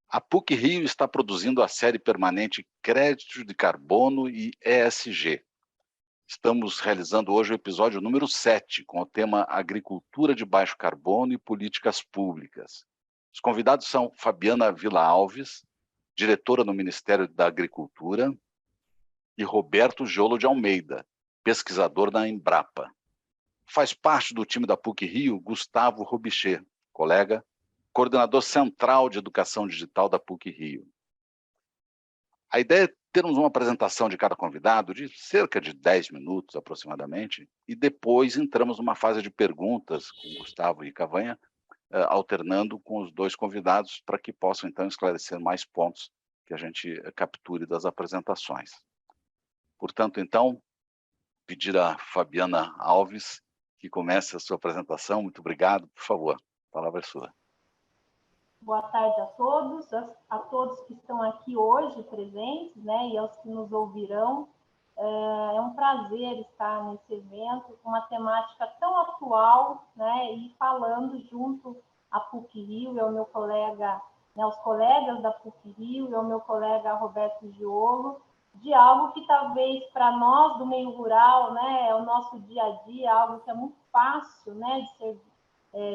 A PUC-Rio está produzindo a série permanente Crédito de Carbono e ESG. Estamos realizando hoje o episódio número 7, com o tema Agricultura de Baixo Carbono e Políticas Públicas. Os convidados são Fabiana Vila Alves, diretora no Ministério da Agricultura, e Roberto Giolo de Almeida, pesquisador da Embrapa. Faz parte do time da PUC-Rio Gustavo Robicher, colega, coordenador central de educação digital da PUC-Rio. A ideia é termos uma apresentação de cada convidado de cerca de 10 minutos aproximadamente, e depois entramos numa fase de perguntas com Gustavo e Cavanha, alternando com os dois convidados para que possam então esclarecer mais pontos que a gente capture das apresentações. Portanto, então, pedir a Fabiana Alves que comece a sua apresentação. Muito obrigado, por favor, a palavra é sua. Boa tarde a todos que estão aqui hoje presentes, né, e aos que nos ouvirão. É um prazer estar nesse evento com uma temática tão atual, né, e falando junto à PUC-Rio e ao meu colega, né, os colegas da PUC-Rio e ao meu colega Roberto Giolo, de algo que talvez para nós do meio rural, né, é o nosso dia a dia, algo que é muito fácil, né, de ser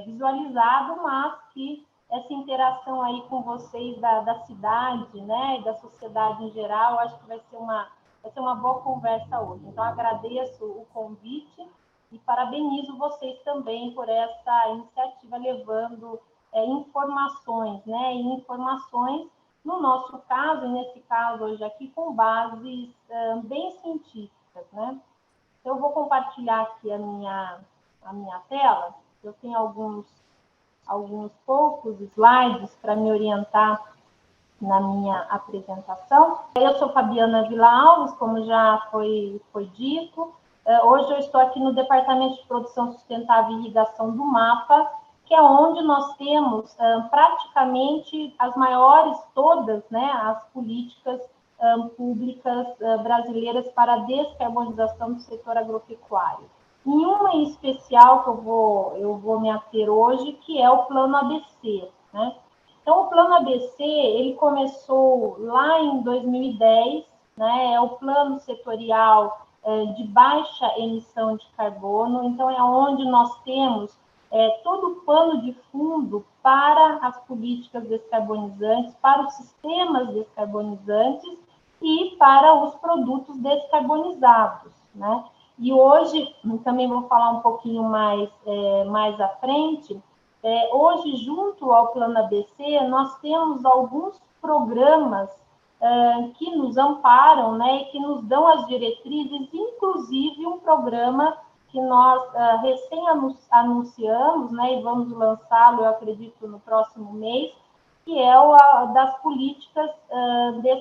visualizado, mas que essa interação aí com vocês da cidade, né, e da sociedade em geral, acho que vai ser uma boa conversa hoje. Então, agradeço o convite e parabenizo vocês também por essa iniciativa, levando informações, né, e informações, no nosso caso, e nesse caso hoje aqui, com bases bem científicas, né. Eu vou compartilhar aqui a minha tela. Eu tenho alguns poucos slides para me orientar na minha apresentação. Eu sou Fabiana Vila Alves, como já foi dito. Hoje eu estou aqui no Departamento de Produção Sustentável e Irrigação do MAPA, que é onde nós temos praticamente as maiores todas, né, as políticas públicas brasileiras para a descarbonização do setor agropecuário. Em uma em especial que eu vou me ater hoje, que é o Plano ABC, né? Então, o Plano ABC, ele começou lá em 2010, né? É o plano setorial de baixa emissão de carbono. Então, é onde nós temos todo o pano de fundo para as políticas descarbonizantes, para os sistemas descarbonizantes e para os produtos descarbonizados, né? E hoje, também vou falar um pouquinho mais à frente, hoje, junto ao Plano ABC, nós temos alguns programas que nos amparam, né, e que nos dão as diretrizes, inclusive um programa que nós recém-anunciamos, né, e vamos lançá-lo, eu acredito, no próximo mês, que é das políticas,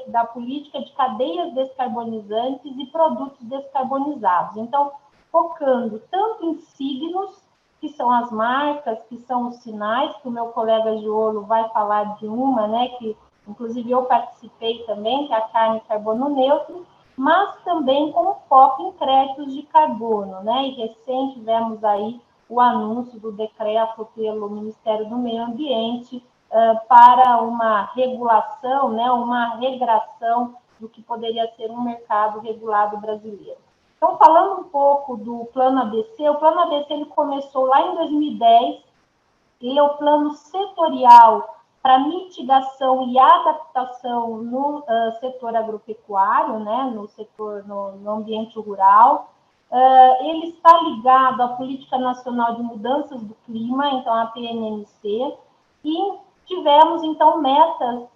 da política de cadeias descarbonizantes e produtos descarbonizados. Então, focando tanto em signos, que são as marcas, que são os sinais, que o meu colega Giolo vai falar de uma, né, que inclusive eu participei também, que é a carne carbono neutro, mas também com foco em créditos de carbono, né, e recém tivemos aí o anúncio do decreto pelo Ministério do Meio Ambiente para uma regulação, né, uma regração do que poderia ser um mercado regulado brasileiro. Então, falando um pouco do Plano ABC, o Plano ABC ele começou lá em 2010, ele é o plano setorial para mitigação e adaptação no setor agropecuário, né, no ambiente rural. Ele está ligado à Política Nacional de Mudanças do Clima, então a PNMC, e tivemos, então, metas,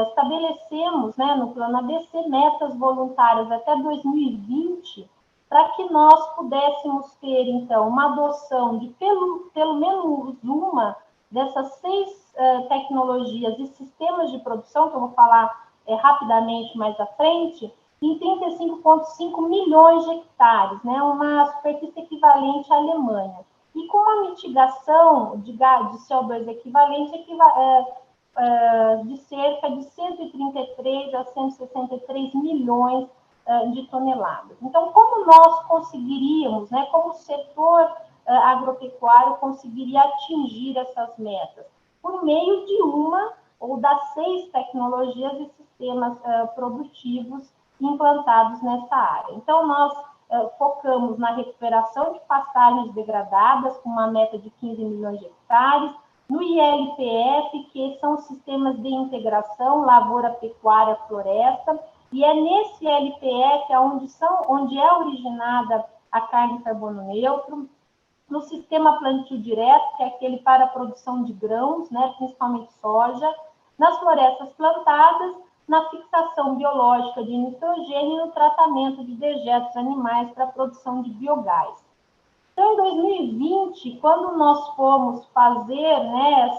estabelecemos, né, no Plano ABC, metas voluntárias até 2020, para que nós pudéssemos ter, então, uma adoção de pelo menos uma dessas 6 tecnologias e sistemas de produção, que eu vou falar rapidamente mais à frente, em 35,5 milhões de hectares, né, uma superfície equivalente à Alemanha. E com uma mitigação de CO2 equivalente de cerca de 133 a 163 milhões de toneladas. Então, como nós conseguiríamos, né, como o setor agropecuário conseguiria atingir essas metas? Por meio de uma ou das 6 tecnologias e sistemas produtivos implantados nessa área. Então, nós focamos na recuperação de pastagens degradadas, com uma meta de 15 milhões de hectares, no ILPF, que são sistemas de integração, lavoura, pecuária, floresta, e é nesse ILPF onde é originada a carne carbono neutro, no sistema plantio direto, que é aquele para a produção de grãos, né, principalmente soja, nas florestas plantadas, na fixação biológica de nitrogênio e no tratamento de dejetos animais para a produção de biogás. Então, em 2020, quando nós fomos fazer, né,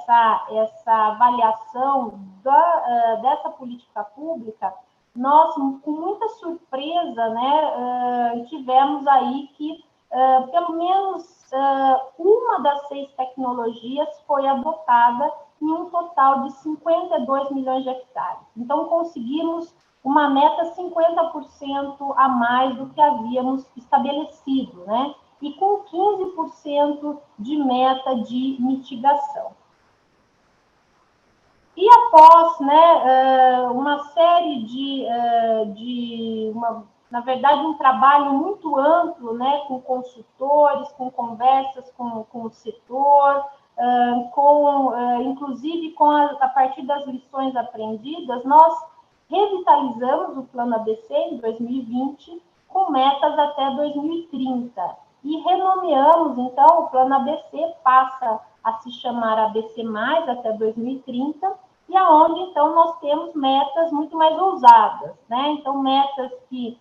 essa avaliação dessa política pública, nós, com muita surpresa, né, tivemos aí que pelo menos uma das 6 tecnologias foi adotada em um total de 52 milhões de hectares. Então, conseguimos uma meta 50% a mais do que havíamos estabelecido, né? E com 15% de meta de mitigação. E após, né, uma série na verdade, um trabalho muito amplo, né, com consultores, com conversas com o setor, inclusive a partir das lições aprendidas, nós revitalizamos o Plano ABC em 2020, com metas até 2030. E renomeamos, então, o Plano ABC passa a se chamar ABC+, até 2030, e aonde, então, nós temos metas muito mais ousadas, né? Então, metas que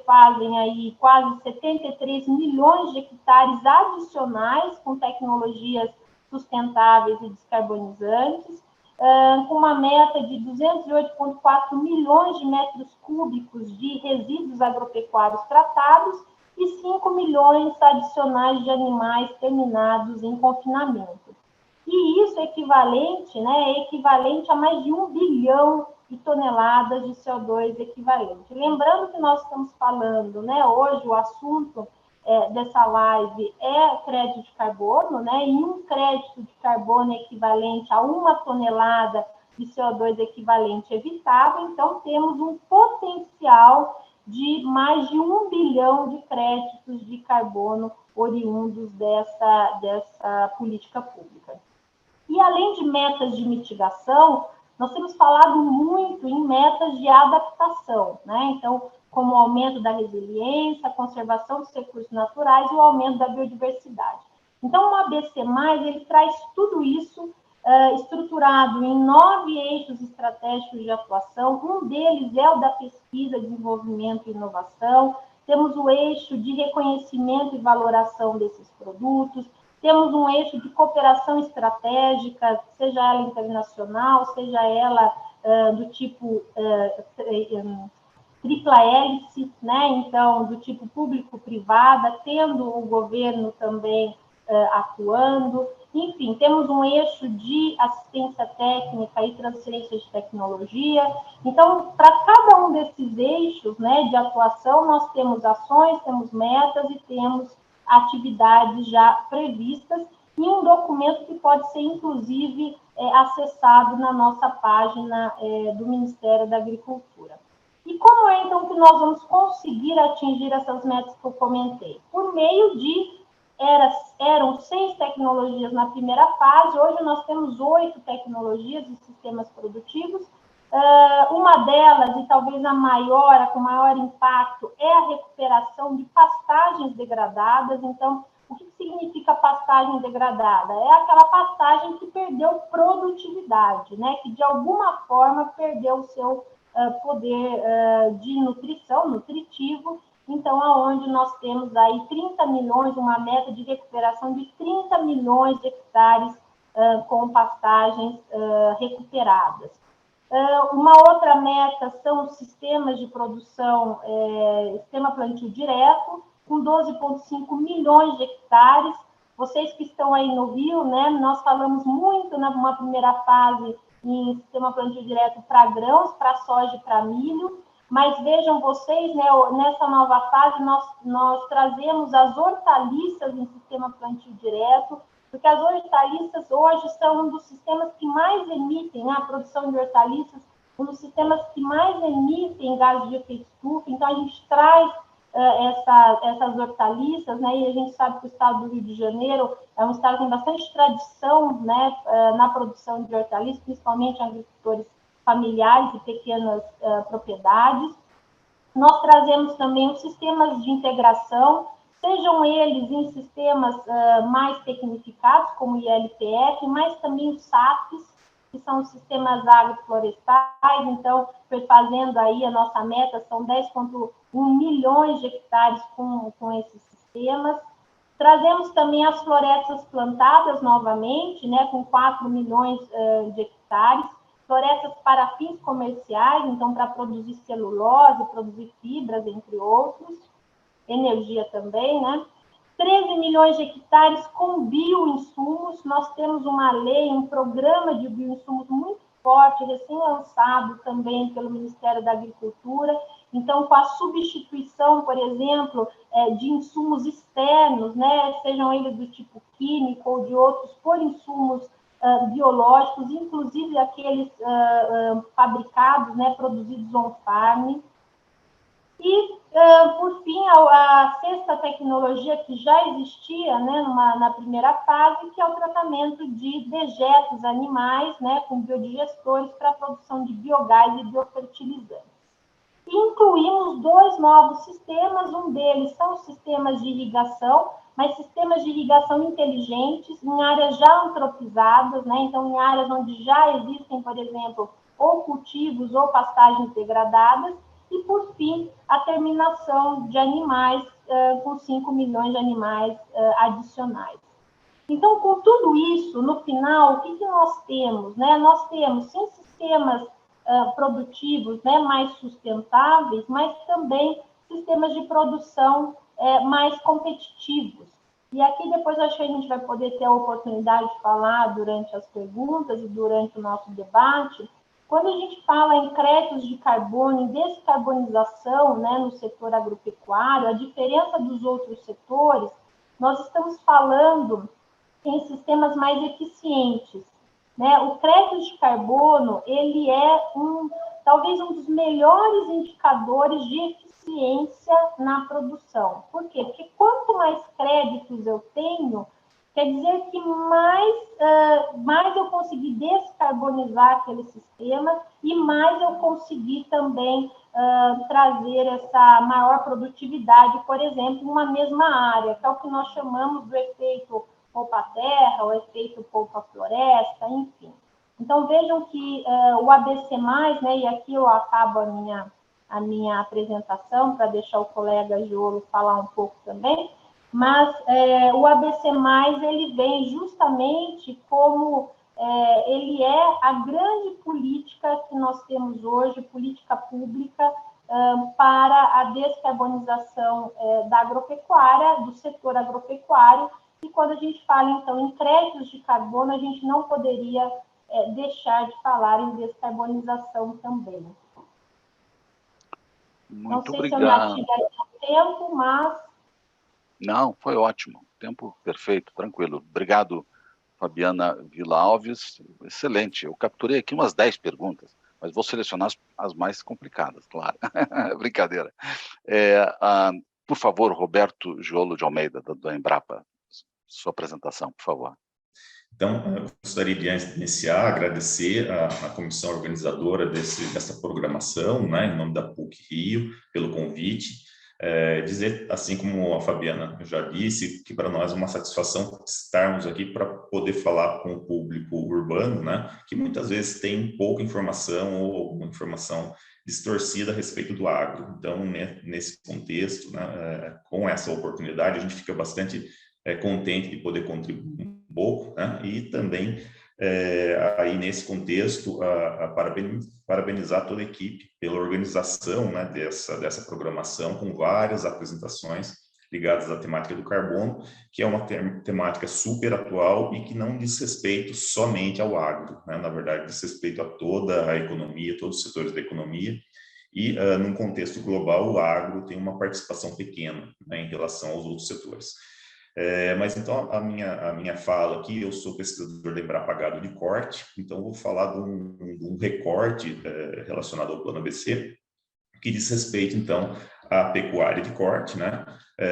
fazem aí quase 73 milhões de hectares adicionais com tecnologias sustentáveis e descarbonizantes, com uma meta de 208,4 milhões de metros cúbicos de resíduos agropecuários tratados e 5 milhões adicionais de animais terminados em confinamento. E isso é equivalente a mais de 1 bilhão de toneladas de CO2 equivalente. Lembrando que nós estamos falando, né, hoje o assunto dessa live é crédito de carbono, né, e um crédito de carbono equivalente a 1 tonelada de CO2 equivalente evitável, então temos um potencial de mais de 1 bilhão de créditos de carbono oriundos dessa política pública. E além de metas de mitigação, nós temos falado muito em metas de adaptação, né? Então, como o aumento da resiliência, a conservação dos recursos naturais e o aumento da biodiversidade. Então, o ABC+, ele traz tudo isso estruturado em 9 eixos estratégicos de atuação. Um deles é o da pesquisa, desenvolvimento e inovação. Temos o eixo de reconhecimento e valoração desses produtos. Temos um eixo de cooperação estratégica, seja ela internacional, seja ela do tipo tripla hélice, né? Então, do tipo público-privada, tendo o governo também atuando. Enfim, temos um eixo de assistência técnica e transferência de tecnologia. Então, para cada um desses eixos, né, de atuação, nós temos ações, temos metas e temos atividades já previstas em um documento que pode ser, inclusive, acessado na nossa página do Ministério da Agricultura. E como é, então, que nós vamos conseguir atingir essas metas que eu comentei? Por meio de, eram 6 tecnologias na primeira fase, hoje nós temos 8 tecnologias e sistemas produtivos. Uma delas, e talvez a maior, com maior impacto, é a recuperação de pastagens degradadas. Então, o que significa pastagem degradada? É aquela pastagem que perdeu produtividade, né? Que de alguma forma perdeu o seu poder de nutrição, nutritivo. Então, aonde nós temos aí 30 milhões, uma meta de recuperação de 30 milhões de hectares com pastagens recuperadas. Uma outra meta são os sistemas de produção, sistema plantio direto, com 12,5 milhões de hectares. Vocês que estão aí no Rio, né, nós falamos muito numa primeira fase em sistema plantio direto para grãos, para soja e para milho, mas vejam vocês, né, nessa nova fase nós trazemos as hortaliças em sistema plantio direto, porque as hortaliças hoje são um dos sistemas que mais emitem, né, a produção de hortaliças, um dos sistemas que mais emitem gases de efeito estufa. Então, a gente traz essas hortaliças, né, e a gente sabe que o estado do Rio de Janeiro é um estado que tem bastante tradição, né, na produção de hortaliças, principalmente agricultores familiares e pequenas propriedades. Nós trazemos também os sistemas de integração, sejam eles em sistemas mais tecnificados, como o ILPF, mas também os SAPs, que são os sistemas agroflorestais. Então, fazendo aí a nossa meta, são 10,1 milhões de hectares com esses sistemas. Trazemos também as florestas plantadas novamente, né, com 4 milhões de hectares, florestas para fins comerciais, então para produzir celulose, produzir fibras, entre outros, energia também, né? 13 milhões de hectares com bioinsumos. Nós temos uma lei, um programa de bioinsumos muito forte, recém-lançado também pelo Ministério da Agricultura. Então, com a substituição, por exemplo, de insumos externos, né, sejam eles do tipo químico ou de outros, por insumos biológicos, inclusive aqueles fabricados, né, produzidos on-farm. E, por fim, a sexta tecnologia que já existia, né, na primeira fase, que é o tratamento de dejetos animais, né, com biodigestores para a produção de biogás e biofertilizantes. E incluímos 2 novos sistemas, um deles são os sistemas de irrigação, mas sistemas de irrigação inteligentes em áreas já antropizadas, né, então em áreas onde já existem, por exemplo, ou cultivos ou pastagens degradadas, e, por fim, a terminação de animais, com 5 milhões de animais adicionais. Então, com tudo isso, no final, o que nós temos? Né? Nós temos, sim, sistemas produtivos, né, mais sustentáveis, mas também sistemas de produção mais competitivos. E aqui depois acho que a gente vai poder ter a oportunidade de falar durante as perguntas e durante o nosso debate. Quando a gente fala em créditos de carbono, em descarbonização, né, no setor agropecuário, a diferença dos outros setores, nós estamos falando em sistemas mais eficientes, né? O crédito de carbono, ele é talvez um dos melhores indicadores de eficiência na produção. Por quê? Porque quanto mais créditos eu tenho, quer dizer que mais eu consegui descarbonizar aquele sistema e mais eu consegui também trazer essa maior produtividade, por exemplo, em uma mesma área, que é o que nós chamamos do efeito poupa-terra, o efeito poupa-floresta, enfim. Então, vejam que o ABC+, né, e aqui eu acabo a minha apresentação, para deixar o colega Jolo falar um pouco também, mas o ABC+, ele vem justamente como ele é a grande política que nós temos hoje, política pública, para a descarbonização da agropecuária, do setor agropecuário. E quando a gente fala, então, em créditos de carbono, a gente não poderia deixar de falar em descarbonização também. Muito não sei obrigado. Se eu não tive tempo, mas... Não, foi ótimo. Tempo perfeito, tranquilo. Obrigado, Fabiana Vila Alves. Excelente. Eu capturei aqui umas 10 perguntas, mas vou selecionar as mais complicadas, claro. Brincadeira. Por favor, Roberto Giolo de Almeida, da Embrapa, sua apresentação, por favor. Então, eu gostaria de iniciar, agradecer a comissão organizadora dessa programação, né, em nome da PUC-Rio, pelo convite. Dizer, assim como a Fabiana já disse, que para nós é uma satisfação estarmos aqui para poder falar com o público urbano, né, que muitas vezes tem pouca informação ou alguma informação distorcida a respeito do agro. Então, né, nesse contexto, né, com essa oportunidade, a gente fica bastante contente de poder contribuir um pouco, né, e também aí nesse contexto parabenizar toda a equipe pela organização, né, dessa programação com várias apresentações ligadas à temática do carbono, que é uma temática super atual e que não diz respeito somente ao agro, né, na verdade diz respeito a toda a economia, todos os setores da economia, e num contexto global o agro tem uma participação pequena, né, em relação aos outros setores. Mas então a minha fala aqui, eu sou pesquisador da Embrapa Gado de Corte, então vou falar de um recorte relacionado ao Plano ABC, que diz respeito então à pecuária de corte, né,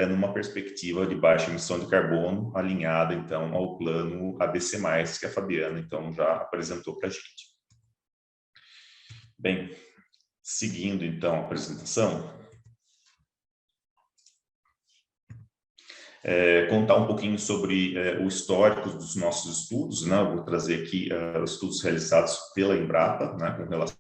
numa perspectiva de baixa emissão de carbono, alinhada então ao Plano ABC+, que a Fabiana então já apresentou para a gente. Bem, seguindo então a apresentação, contar um pouquinho sobre o histórico dos nossos estudos, né? Eu vou trazer aqui os estudos realizados pela Embrapa, né, com relação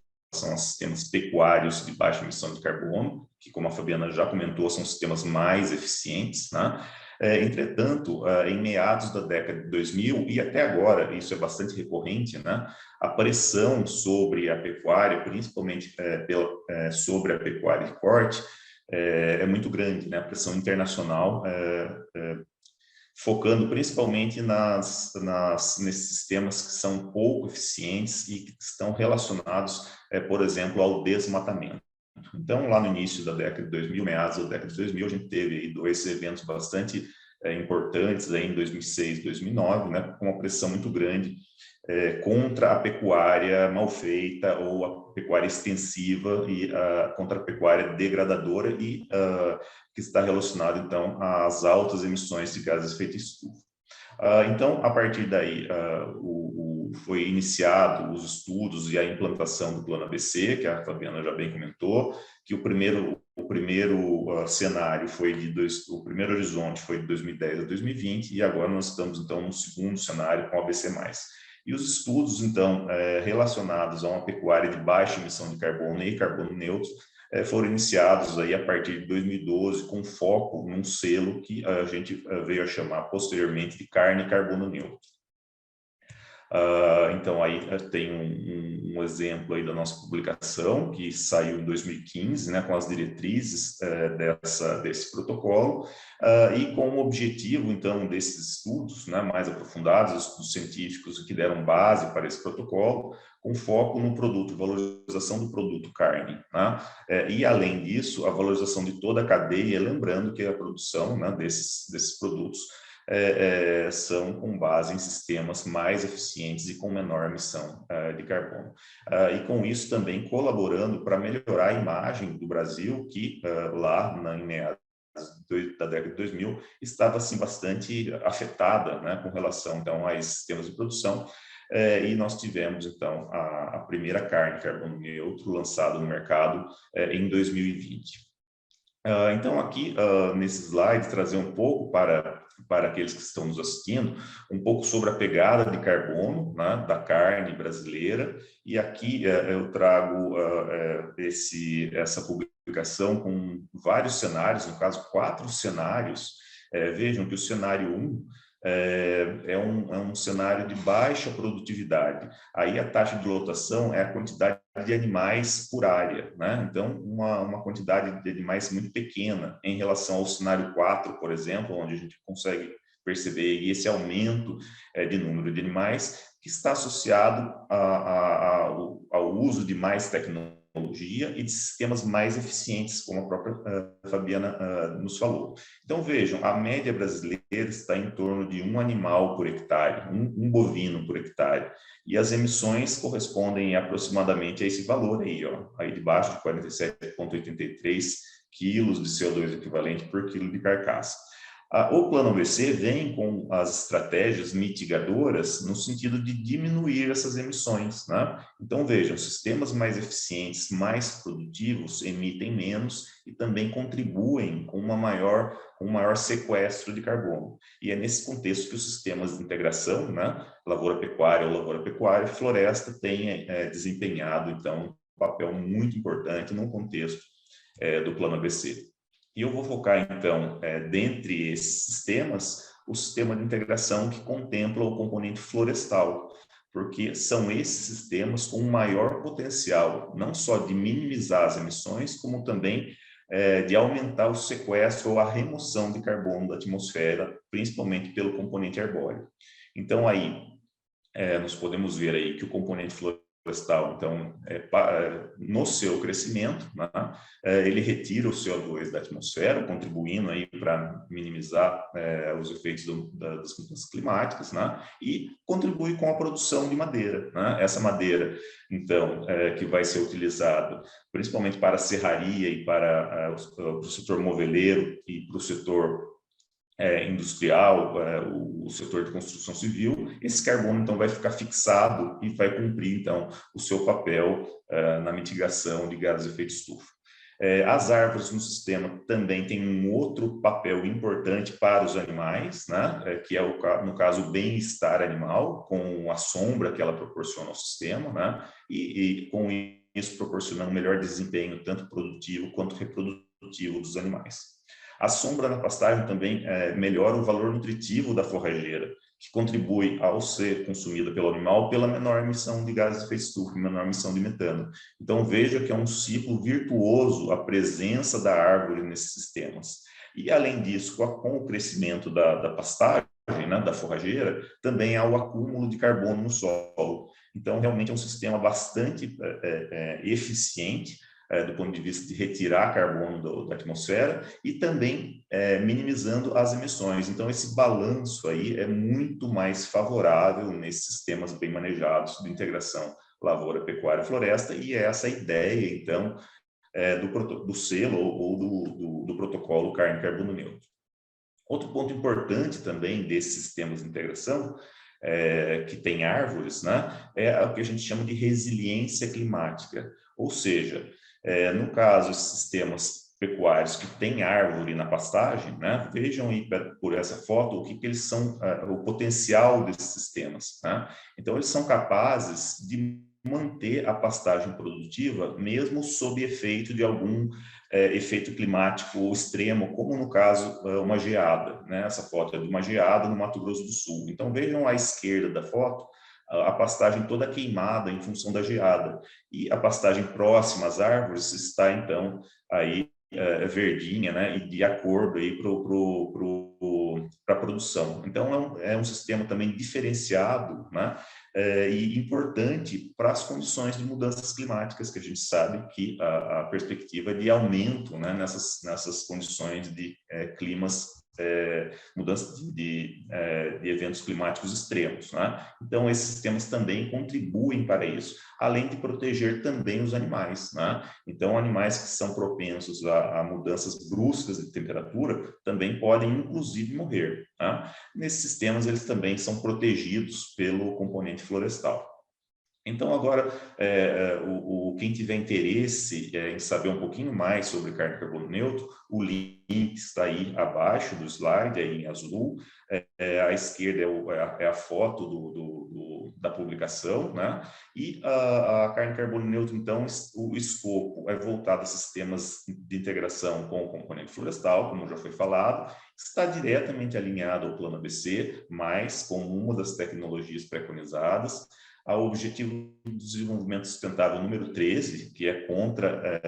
a sistemas pecuários de baixa emissão de carbono, que, como a Fabiana já comentou, são sistemas mais eficientes, né? Entretanto, em meados da década de 2000 e até agora, isso é bastante recorrente, né? A pressão sobre a pecuária, principalmente sobre a pecuária de corte, é muito grande, né? A pressão internacional, focando principalmente nesses sistemas que são pouco eficientes e que estão relacionados, por exemplo, ao desmatamento. Então, lá no início da década de 2000, meados da década de 2000, a gente teve aí 2 eventos bastante importantes aí em 2006 e 2009, né, com uma pressão muito grande contra a pecuária mal feita ou a pecuária extensiva e contra a pecuária degradadora e que está relacionado, então, às altas emissões de gases de efeito estufa. Então, a partir daí, foi iniciado os estudos e a implantação do Plano ABC, que a Fabiana já bem comentou, que o primeiro cenário foi o primeiro horizonte foi de 2010 a 2020, e agora nós estamos, então, no segundo cenário com o ABC+. E os estudos, então, relacionados a uma pecuária de baixa emissão de carbono e carbono neutro foram iniciados aí a partir de 2012, com foco num selo que a gente veio a chamar posteriormente de carne e carbono neutro. Então, aí tem um exemplo aí da nossa publicação, que saiu em 2015, né, com as diretrizes desse protocolo, e com o objetivo, então, desses estudos, né, mais aprofundados, estudos científicos que deram base para esse protocolo, com foco no produto, valorização do produto carne, né? E, além disso, a valorização de toda a cadeia, lembrando que a produção, né, desses produtos são com base em sistemas mais eficientes e com menor emissão de carbono. E com isso também colaborando para melhorar a imagem do Brasil, que lá em meados da década de 2000 estava assim bastante afetada, né, com relação então a esses sistemas de produção. E nós tivemos então a primeira carne carbono neutro lançada no mercado em 2020. Então, aqui, nesse slide, trazer um pouco para aqueles que estão nos assistindo, um pouco sobre a pegada de carbono, né, da carne brasileira, e aqui eu trago essa publicação com vários cenários, no caso, 4 cenários. Vejam que o cenário 1 é um cenário de baixa produtividade. Aí a taxa de lotação é a quantidade de animais por área, né? Então, uma quantidade de animais muito pequena em relação ao cenário 4, por exemplo, onde a gente consegue perceber esse aumento de número de animais que está associado ao uso de mais tecnologia e de sistemas mais eficientes, como a própria Fabiana nos falou. Então, vejam, a média brasileira está em torno de 1 animal por hectare, um bovino por hectare, e as emissões correspondem aproximadamente a esse valor aí, ó, aí debaixo de 47,83 quilos de CO2 equivalente por quilo de carcaça. O Plano ABC vem com as estratégias mitigadoras no sentido de diminuir essas emissões, né? Então, vejam, sistemas mais eficientes, mais produtivos, emitem menos e também contribuem com um maior sequestro de carbono. E é nesse contexto que os sistemas de integração, né, lavoura-pecuária ou lavoura-pecuária, floresta, têm desempenhado, então, um papel muito importante no contexto do Plano ABC. E eu vou focar, então, dentre esses sistemas, o sistema de integração que contempla o componente florestal, porque são esses sistemas com maior potencial, não só de minimizar as emissões, como também de aumentar o sequestro ou a remoção de carbono da atmosfera, principalmente pelo componente arbóreo. Então, aí, nós podemos ver aí que o componente florestal florestal, então, no seu crescimento, né, ele retira o CO2 da atmosfera, contribuindo aí para minimizar os efeitos das mudanças climáticas, né, e contribui com a produção de madeira, né. Essa madeira, então, que vai ser utilizada principalmente para a serraria e para o setor moveleiro e para o setor industrial, o setor de construção civil, esse carbono, então, vai ficar fixado e vai cumprir, então, o seu papel na mitigação de gases de efeito estufa. As árvores no sistema também têm um outro papel importante para os animais, né, que é, no caso, o bem-estar animal, com a sombra que ela proporciona ao sistema, né, e com isso proporcionando um melhor desempenho, tanto produtivo quanto reprodutivo dos animais. A sombra na pastagem também melhora o valor nutritivo da forrageira, que contribui ao ser consumida pelo animal pela menor emissão de gases de efeito estufa, menor emissão de metano. Então, veja que é um ciclo virtuoso a presença da árvore nesses sistemas. E, além disso, com o crescimento da pastagem, né, da forrageira, também há o acúmulo de carbono no solo. Então, realmente é um sistema bastante eficiente, do ponto de vista de retirar carbono da atmosfera e também minimizando as emissões. Então, esse balanço aí é muito mais favorável nesses sistemas bem manejados de integração lavoura, pecuária e floresta, e é essa a ideia, então, do selo ou do protocolo carne carbono neutro. Outro ponto importante também desses sistemas de integração, que tem árvores, né, é o que a gente chama de resiliência climática, ou seja, no caso, esses sistemas pecuários que têm árvore na pastagem, né, vejam aí por essa foto o que eles são, o potencial desses sistemas, né? Então, eles são capazes de manter a pastagem produtiva, mesmo sob efeito de algum efeito climático extremo, como no caso uma geada, né? Essa foto é de uma geada no Mato Grosso do Sul. Então, vejam à esquerda da foto, a pastagem toda queimada em função da geada. E a pastagem próxima às árvores está, então, aí verdinha, né, e de acordo aí para a produção. Então, é um sistema também diferenciado, né, e importante para as condições de mudanças climáticas, que a gente sabe que a perspectiva é de aumento, né, nessas condições de climas, mudança de eventos climáticos extremos, né? Então, esses sistemas também contribuem para isso, além de proteger também os animais, né? Então, animais que são propensos a mudanças bruscas de temperatura também podem, inclusive, morrer, né? Nesses sistemas, eles também são protegidos pelo componente florestal. Então, agora, quem tiver interesse em saber um pouquinho mais sobre carne carbono neutro, o link está aí abaixo do slide, aí em azul. À esquerda é a foto da publicação, né? E a carne carbono neutro, então, o escopo é voltado a sistemas de integração com o componente florestal, como já foi falado, está diretamente alinhado ao Plano ABC, mas como uma das tecnologias preconizadas, ao Objetivo de Desenvolvimento Sustentável número 13, que é contra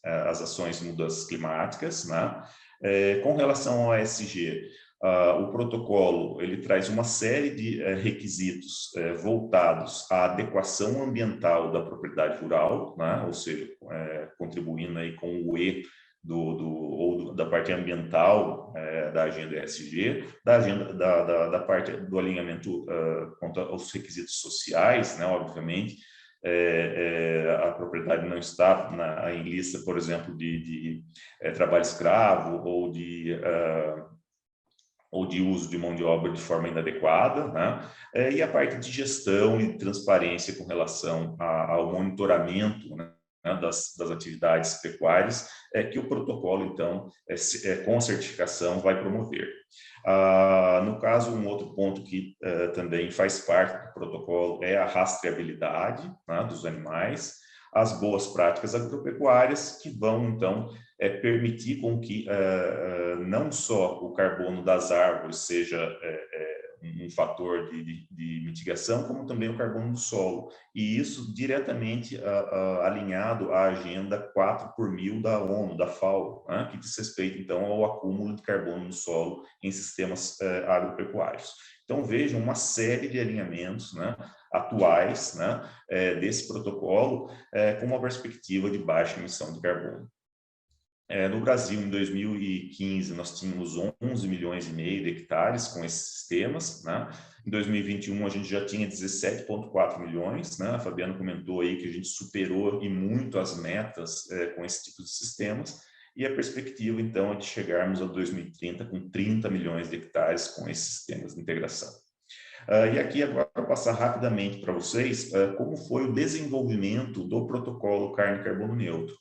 as ações de mudanças climáticas, né? Com relação ao ESG, o protocolo ele traz uma série de requisitos voltados à adequação ambiental da propriedade rural, né? Ou seja, contribuindo aí com o E da parte ambiental da agenda ESG, da parte do alinhamento quanto aos requisitos sociais, né, obviamente. A propriedade não está em lista, por exemplo, de trabalho escravo ou de uso de mão de obra de forma inadequada, né? E a parte de gestão e transparência com relação ao monitoramento, né, das atividades pecuárias, que o protocolo, então, com a certificação, vai promover. No caso, um outro ponto que também faz parte do protocolo é a rastreabilidade, né, dos animais, as boas práticas agropecuárias, que vão, então, permitir com que não só o carbono das árvores seja um fator de mitigação, como também o carbono do solo, e isso diretamente alinhado à agenda 4/1000 da ONU, da FAO, né, que diz respeito, então, ao acúmulo de carbono no solo em sistemas agropecuários. Então, vejam uma série de alinhamentos, né, atuais, né, desse protocolo com uma perspectiva de baixa emissão de carbono. No Brasil, em 2015, nós tínhamos 11,5 milhões de hectares com esses sistemas, né? Em 2021, a gente já tinha 17,4 milhões, né? A Fabiana comentou aí que a gente superou e muito as metas com esse tipo de sistemas, e a perspectiva, então, é de chegarmos a 2030 com 30 milhões de hectares com esses sistemas de integração. E aqui agora vou passar rapidamente para vocês como foi o desenvolvimento do protocolo carne e carbono neutro,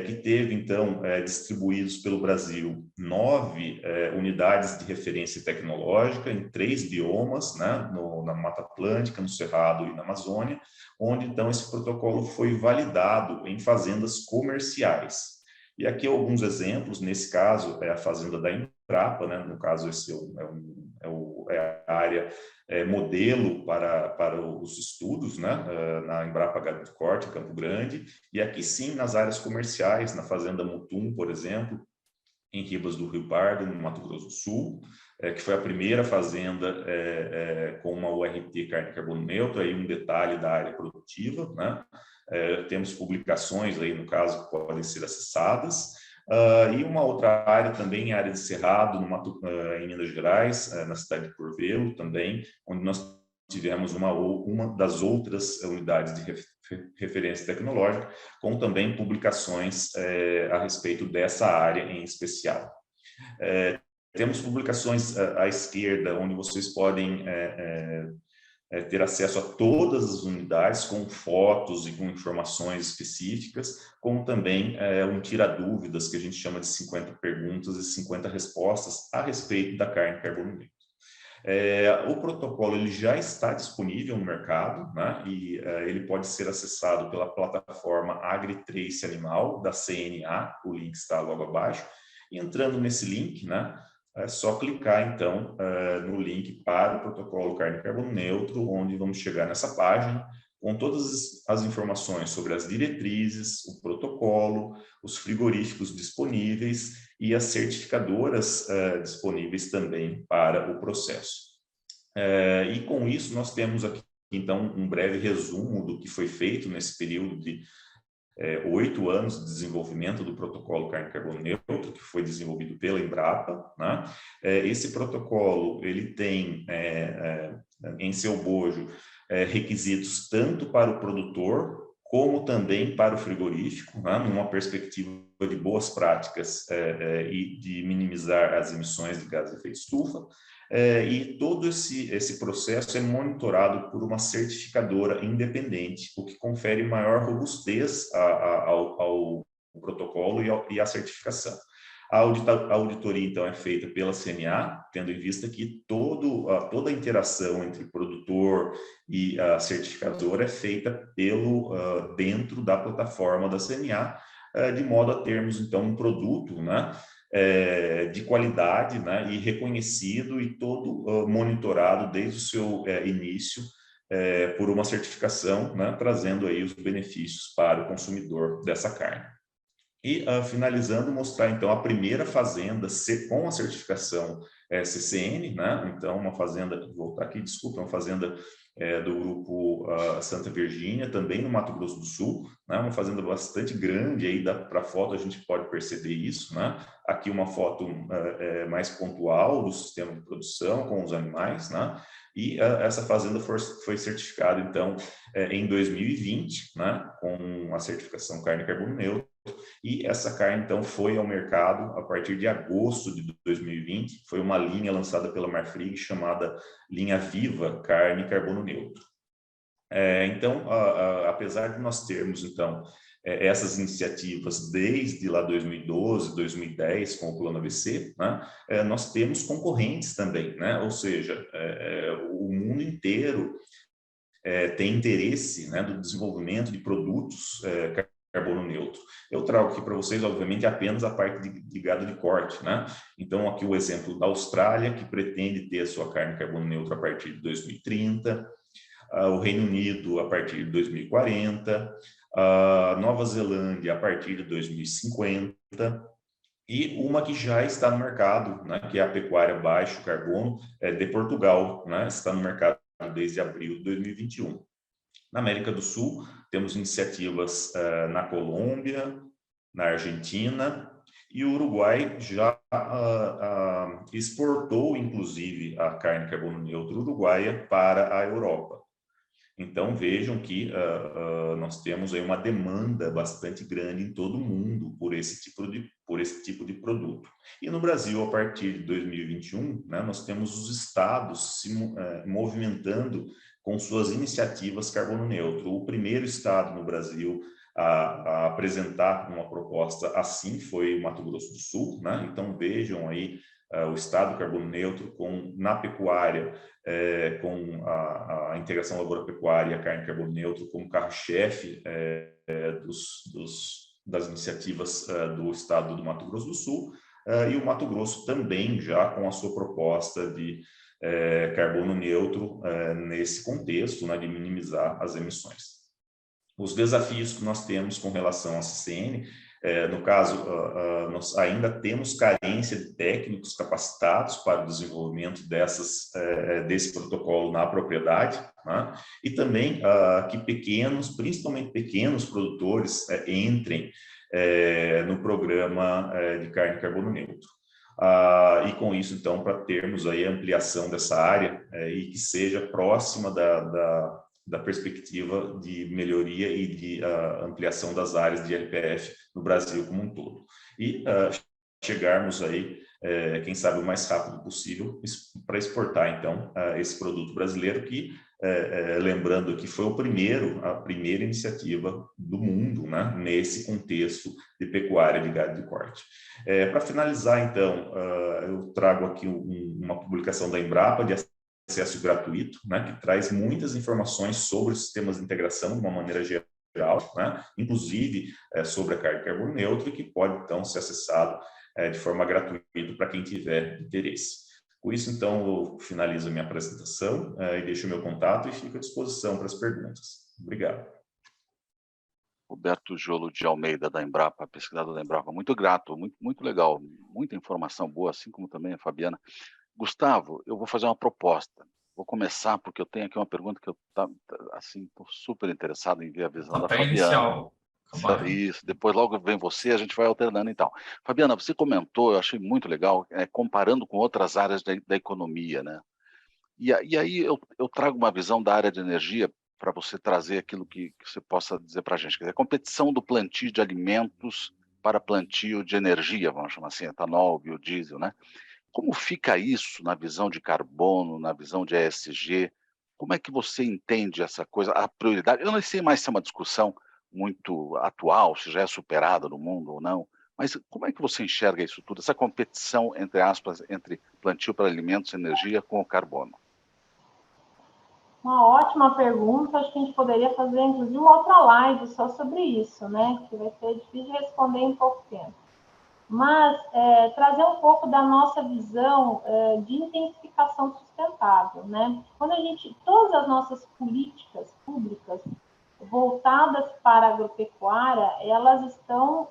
que teve, então, distribuídos pelo Brasil 9 unidades de referência tecnológica em 3 biomas, né, na Mata Atlântica, no Cerrado e na Amazônia, onde, então, esse protocolo foi validado em fazendas comerciais. E aqui alguns exemplos, nesse caso, é a fazenda da Embrapa, né, no caso, esse é a área modelo para os estudos, né, na Embrapa Gado de Corte, em Campo Grande, e aqui sim nas áreas comerciais, na Fazenda Mutum, por exemplo, em Ribas do Rio Pardo, no Mato Grosso do Sul, que foi a primeira fazenda com uma URT carne e carbono neutro, aí um detalhe da área produtiva, né? Temos publicações aí, no caso, que podem ser acessadas, e uma outra área também, a área de Cerrado, em Minas Gerais, na cidade de Curvelo também, onde nós tivemos uma das outras unidades de referência tecnológica, com também publicações a respeito dessa área em especial. Temos publicações à esquerda, onde vocês podem ter acesso a todas as unidades, com fotos e com informações específicas, como também um tira-dúvidas, que a gente chama de 50 perguntas e 50 respostas a respeito da carne e carbono neutro. O protocolo ele já está disponível no mercado, né? E ele pode ser acessado pela plataforma AgriTrace Animal, da CNA, o link está logo abaixo, e entrando nesse link, né, é só clicar, então, no link para o protocolo carne e carbono neutro, onde vamos chegar nessa página, com todas as informações sobre as diretrizes, o protocolo, os frigoríficos disponíveis e as certificadoras disponíveis também para o processo. E com isso, nós temos aqui, então, um breve resumo do que foi feito nesse período de 8 anos de desenvolvimento do protocolo carne e carbono neutro, que foi desenvolvido pela Embrapa, né? Esse protocolo, ele tem em seu bojo requisitos tanto para o produtor, como também para o frigorífico, né? Numa perspectiva de boas práticas e de minimizar as emissões de gases de efeito estufa. E todo esse processo é monitorado por uma certificadora independente, o que confere maior robustez ao protocolo e à certificação. A auditoria, então, é feita pela CNA, tendo em vista que toda a interação entre o produtor e a certificadora é feita dentro da plataforma da CNA, de modo a termos, então, um produto, né, de qualidade, né, e reconhecido e todo monitorado desde o seu início por uma certificação, né, trazendo aí os benefícios para o consumidor dessa carne. E, finalizando, mostrar, então, a primeira fazenda com a certificação CCN, né? Então, uma fazenda, vou voltar aqui, desculpa, uma fazenda do grupo Santa Virgínia, também no Mato Grosso do Sul, né? Uma fazenda bastante grande, aí para a foto a gente pode perceber isso, né? Aqui uma foto mais pontual do sistema de produção com os animais, né? E essa fazenda foi certificada, então, em 2020, né? Com a certificação carne e carbono neutro. E essa carne, então, foi ao mercado a partir de agosto de 2020. Foi uma linha lançada pela Marfrig chamada Linha Viva Carne e Carbono Neutro. Então, apesar de nós termos, então, essas iniciativas desde lá 2012, 2010, com o Plano ABC, né, nós temos concorrentes também, né? Ou seja, o mundo inteiro tem interesse, né, do desenvolvimento de produtos carbono neutro. Eu trago aqui para vocês, obviamente, apenas a parte de gado de corte, né? Então, aqui o exemplo da Austrália, que pretende ter a sua carne carbono neutro a partir de 2030, o Reino Unido a partir de 2040, a Nova Zelândia a partir de 2050, e uma que já está no mercado, né, que é a pecuária baixo carbono de Portugal, né, está no mercado desde abril de 2021. Na América do Sul, temos iniciativas na Colômbia, na Argentina, e o Uruguai já exportou, inclusive, a carne carbono neutro uruguaia para a Europa. Então, vejam que nós temos aí uma demanda bastante grande em todo o mundo por esse tipo de produto. E no Brasil, a partir de 2021, né, nós temos os estados se movimentando com suas iniciativas carbono neutro. O primeiro estado no Brasil a apresentar uma proposta assim foi o Mato Grosso do Sul, né? Então, vejam aí o estado carbono neutro na pecuária, com a integração lavoura-pecuária e a carne carbono neutro como carro-chefe das iniciativas do estado do Mato Grosso do Sul, e o Mato Grosso também já com a sua proposta de carbono neutro nesse contexto, né, de minimizar as emissões. Os desafios que nós temos com relação à CCN, no caso, nós ainda temos carência de técnicos capacitados para o desenvolvimento desse protocolo na propriedade, né? E também que principalmente pequenos produtores, entrem no programa de carne carbono neutro. E com isso, então, para termos aí a ampliação dessa área e que seja próxima da perspectiva de melhoria e de ampliação das áreas de LPF no Brasil como um todo. E chegarmos aí, quem sabe, o mais rápido possível para exportar, então, esse produto brasileiro que, lembrando que foi a primeira iniciativa do mundo, né, nesse contexto de pecuária de gado de corte. Para finalizar, então, eu trago aqui uma publicação da Embrapa de acesso gratuito, né, que traz muitas informações sobre os sistemas de integração de uma maneira geral, né, inclusive sobre a carne carbono neutro, que pode, então, ser acessado de forma gratuita para quem tiver interesse. Com isso, então, eu finalizo a minha apresentação e deixo o meu contato e fico à disposição para as perguntas. Obrigado. Roberto Jolo de Almeida, da Embrapa, pesquisador da Embrapa. Muito grato, muito legal, muita informação boa, assim como também a Fabiana. Gustavo, eu vou fazer uma proposta. Vou começar porque eu tenho aqui uma pergunta que eu assim, estou super interessado em ver a visão da Fabiana. Inicial. Isso, depois logo vem você, a gente vai alternando então. Fabiana, você comentou, eu achei muito legal, comparando com outras áreas da economia, né? E aí eu trago uma visão da área de energia para você trazer aquilo que você possa dizer para a gente. Quer dizer, a competição do plantio de alimentos para plantio de energia, vamos chamar assim, etanol, biodiesel, né? Como fica isso na visão de carbono, na visão de ESG? Como é que você entende essa coisa, a prioridade? Eu não sei mais se é uma discussão muito atual, se já é superada no mundo ou não, mas como é que você enxerga isso tudo, essa competição, entre aspas, entre plantio para alimentos e energia com o carbono? Uma ótima pergunta, acho que a gente poderia fazer, inclusive, uma outra live só sobre isso, né? Que vai ser difícil de responder em pouco tempo. Mas trazer um pouco da nossa visão de intensificação sustentável, né? Todas as nossas políticas públicas voltadas para a agropecuária, elas estão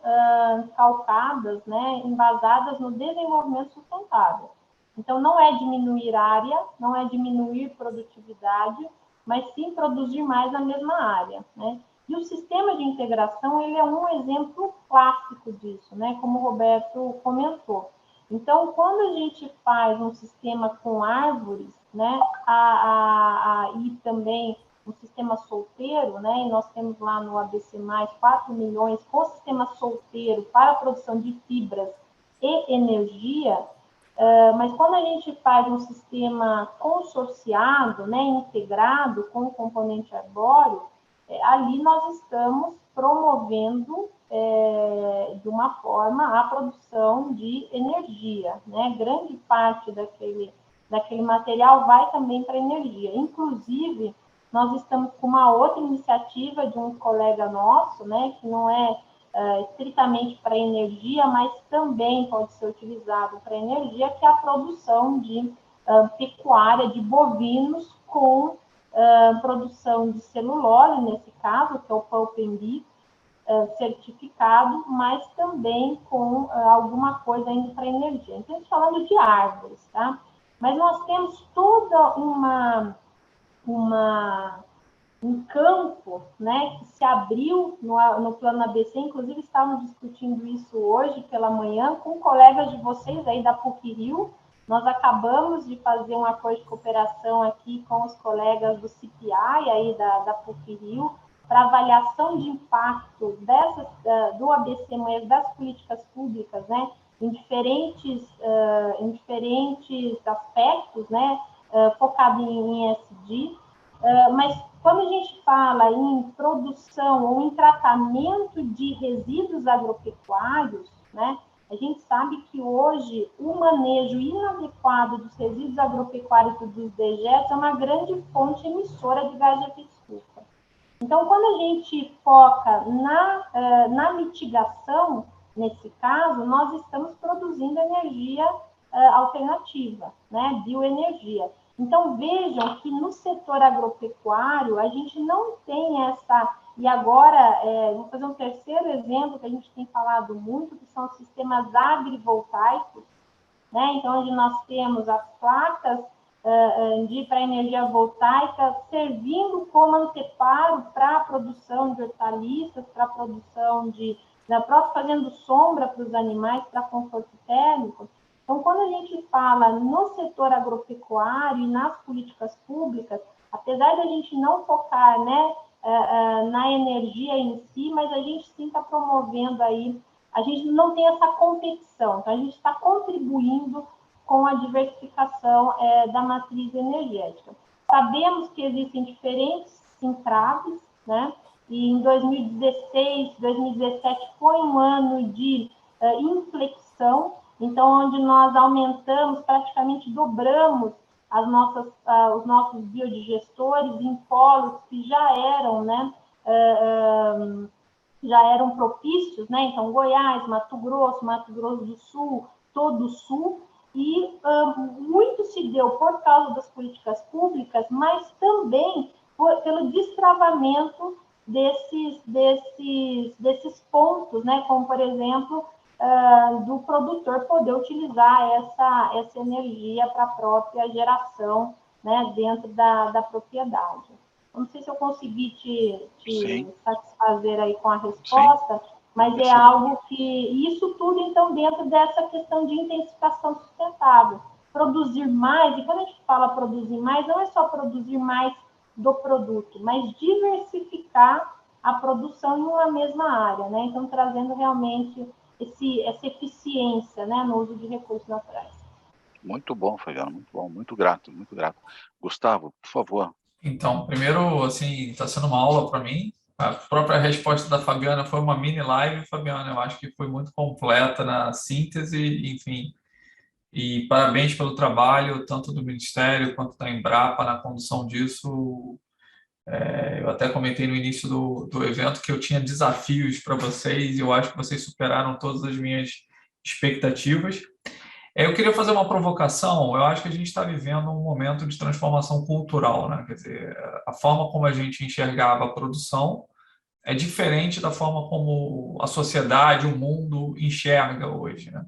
calcadas, né, embasadas no desenvolvimento sustentável. Então, não é diminuir área, não é diminuir produtividade, mas sim produzir mais na mesma área, né? E o sistema de integração, ele é um exemplo clássico disso, né? Como o Roberto comentou. Então, quando a gente faz um sistema com árvores, né? E também um sistema solteiro, né? E nós temos lá no ABC+, 4 milhões com sistema solteiro para a produção de fibras e energia. Mas quando a gente faz um sistema consorciado, né? Integrado com o componente arbóreo, ali nós estamos promovendo de uma forma a produção de energia, né? Grande parte daquele material vai também para energia. Inclusive, nós estamos com uma outra iniciativa de um colega nosso, né, que não é estritamente para energia, mas também pode ser utilizado para energia, que é a produção de pecuária de bovinos com produção de celulose, nesse caso, que é o Pulp and Beef, certificado, mas também com alguma coisa indo para energia. Então, estamos falando de árvores, tá? Mas nós temos toda um campo, né, que se abriu no plano ABC, inclusive estávamos discutindo isso hoje pela manhã com colegas de vocês aí da PUC-Rio. Nós acabamos de fazer um acordo de cooperação aqui com os colegas do CPI aí da PUC-Rio para avaliação de impacto do ABC, mas das políticas públicas, né, em diferentes aspectos, né, focado em ESG, mas quando a gente fala em produção ou em tratamento de resíduos agropecuários, né, a gente sabe que hoje o manejo inadequado dos resíduos agropecuários e dos dejetos é uma grande fonte emissora de gás de efeito estufa. Então, quando a gente foca na mitigação, nesse caso, nós estamos produzindo energia alternativa, né, bioenergia. Então, vejam que no setor agropecuário, a gente não tem essa... E agora, vou fazer um terceiro exemplo que a gente tem falado muito, que são os sistemas agrivoltaicos, né? Então, onde nós temos as placas para energia voltaica servindo como anteparo para a produção de hortaliças, para a produção fazendo sombra para os animais, para conforto térmico. Então, quando a gente fala no setor agropecuário e nas políticas públicas, apesar da gente não focar, né, na energia em si, mas a gente sim está promovendo aí, a gente não tem essa competição, então a gente está contribuindo com a diversificação da matriz energética. Sabemos que existem diferentes entraves, né, e em 2016, 2017 foi um ano de inflexão, então, onde nós aumentamos, praticamente dobramos os nossos biodigestores em polos que já eram, né, já eram propícios, né? Então, Goiás, Mato Grosso do Sul, todo o Sul, e muito se deu por causa das políticas públicas, mas também pelo destravamento desses pontos, né? Como, por exemplo, do produtor poder utilizar essa energia para a própria geração, né, dentro da propriedade. Não sei se eu consegui te satisfazer aí com a resposta, sim, mas é algo que... Isso tudo, então, dentro dessa questão de intensificação sustentável. Produzir mais, e quando a gente fala produzir mais, não é só produzir mais do produto, mas diversificar a produção em uma mesma área, né? Então, trazendo realmente essa eficiência, né, no uso de recursos naturais. Muito bom, Fabiana, muito bom, muito grato, muito grato. Gustavo, por favor. Então, primeiro, assim, está sendo uma aula para mim. A própria resposta da Fabiana foi uma mini live, Fabiana, eu acho que foi muito completa na síntese, enfim. E parabéns pelo trabalho, tanto do Ministério quanto da Embrapa, na condução disso. Eu até comentei no início do evento que eu tinha desafios para vocês e eu acho que vocês superaram todas as minhas expectativas. Eu queria fazer uma provocação. Eu acho que a gente está vivendo um momento de transformação cultural, né? Quer dizer, a forma como a gente enxergava a produção é diferente da forma como a sociedade, o mundo enxerga hoje, né?